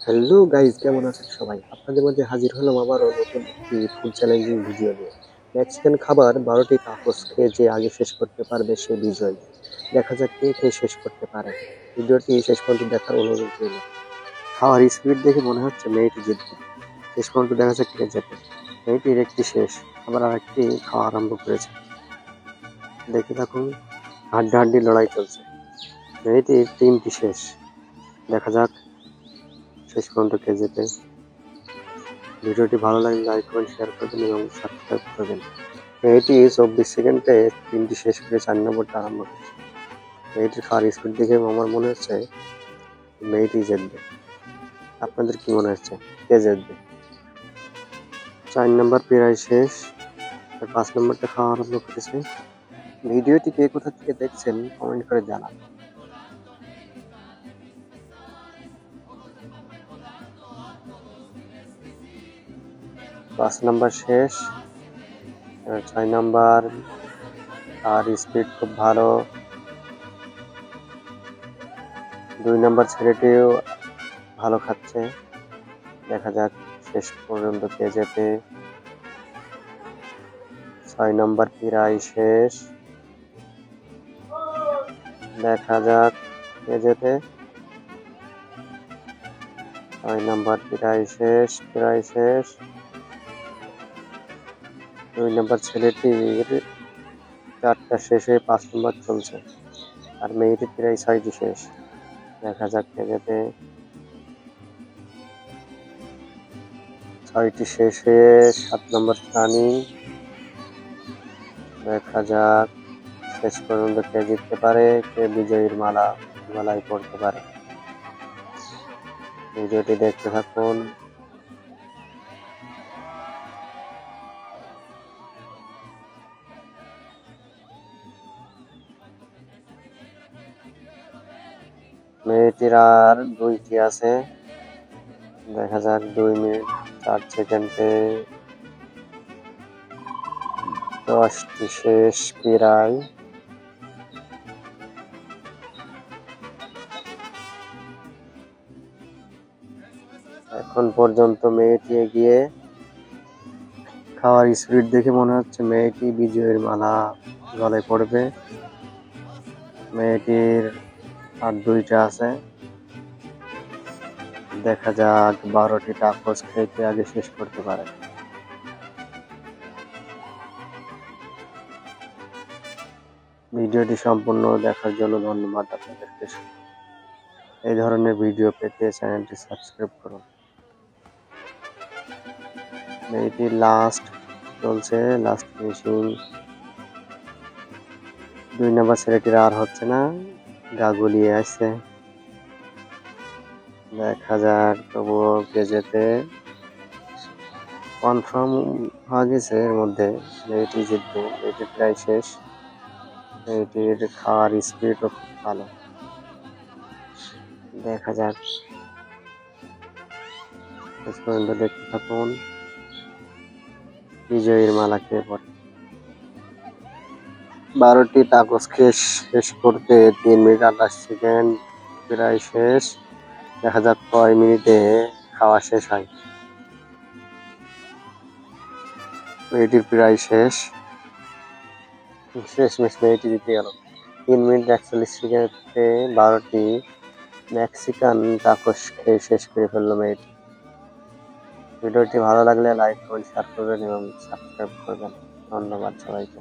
Hello guys, কেমন আছেন সবাই? আপনাদের মধ্যে হাজির হলাম আবারও নতুন একটি ফুড চ্যালেঞ্জিং ভিডিও নিয়ে। মেক্সিকান খাবার 12টি তাকোস খেয়ে যে আগে শেষ করতে পারবে সে বিজয়ী। দেখা যাক কে খেয়ে শেষ করতে পারে। ভিডিওটি শেষ পর্যন্ত দেখার অনুরোধ রইল। খাওয়ার স্পিড দেখে মনে হচ্ছে মেয়েটি জিতবে। শেষ পর্যন্ত দেখা যাক কে জেতে। মেয়েটির একটি শেষ, আবার আরেকটি খাওয়া আরম্ভ করেছে। দেখে থাকুন, হাড্ডাহাড্ডি লড়াই চলছে। মেয়েটির 3টি শেষ। দেখা যাক শেষ পর্যন্ত কে জেতে। ভিডিওটি ভালো লাগলে লাইক করবেন, শেয়ার করবেন এবং সাবস্ক্রাইব করবেন। মেয়েটি 24 সেকেন্ডে 3টি শেষ করে 4 নম্বরটা আরম্ভ করেছে। মেয়েটির খাওয়ার স্পিড দেখে আমার মনে হচ্ছে মেয়েটি জিতবে। আপনাদের কি মনে হচ্ছে কে জিতবে? 4 নম্বর প্রায় শেষ, 5 নম্বরটা খাওয়া আরম্ভ করেছে। ভিডিওটি কে কোথা থেকে দেখছেন কমেন্ট করে জানান। পাঁচ নাম্বার শেষ, 6 নাম্বার। আর স্পিড খুব ভালো। 2 নাম্বার ছেলেটিও ভালো খাচ্ছে। দেখা যাক শেষ পর্যন্ত কে জেতে। 6 নম্বর প্রায় শেষ, দেখা যাক কে জেতে। 6 নম্বর প্রায় শেষ। 2 নম্বর ছেলেটির 4টা শেষ হয়ে 5 নম্বর চলছে, আর মেয়েটির প্রায় 6টি শেষ। দেখা যাক কে জেতে। 6টি শেষ হয়ে 7 নম্বর রানিং। দেখা যাক শেষ পর্যন্ত কে জিততে পারে, কে বিজয়ীর গলায় পড়তে পারে। ভিডিওটি দেখতে থাকুন। মেয়েটির আর 2টি আছে। দেখা যাক 2 মিনিট 4 সেকেন্ডে 10টি শেষ প্রায়। এখন পর্যন্ত মেয়েটি এগিয়ে। খাওয়ার স্পিড দেখে মনে হচ্ছে মেয়েটি বিজয়ের মালা গলায় পড়বে। মেয়েটির আর 2টা আছে। দেখা যাক 12টি টাকোস খেতে আগে শেষ করতে পারে। ভিডিওটি সম্পূর্ণ দেখার জন্য ধন্যবাদ আপনাদেরকে। এই ধরনের ভিডিও পেতে চ্যানেলটি সাবস্ক্রাইব করুন। মেয়েটি লাস্ট চলছে, লাস্ট ফিনিশিং। 2 নম্বর ছেলেটির আর হচ্ছে না, গা গুলিয়ে আসছে। দেখা যাক তবুও কে জেতে। কনফার্ম হয়ে গেছে এর মধ্যে মেয়েটি জিতবে। মেয়েটি প্রায় শেষ। মেয়েটির খাওয়ার স্পিডও খুব ভালো। দেখা যাক শেষ পর্যন্ত দেখতে থাকুন বিজয়ীর মালা কে পড়ে। 12টি টাকোস খেয়ে শেষ করতে 3 মিনিট 28 সেকেন্ড প্রায় শেষ। দেখা যাক কয় মিনিটে খাওয়া শেষ হয়। মেয়েটির প্রায় শেষ। শেষমেশ মেয়েটি জিতে গেল। 3 মিনিট 41 সেকেন্ডে 12টি মেক্সিকান টাকোস খেয়ে শেষ করে ফেললো মেয়েটি। ভিডিওটি ভালো লাগলে লাইক করবেন, শেয়ার করবেন এবং সাবস্ক্রাইব করবেন। ধন্যবাদ সবাইকে।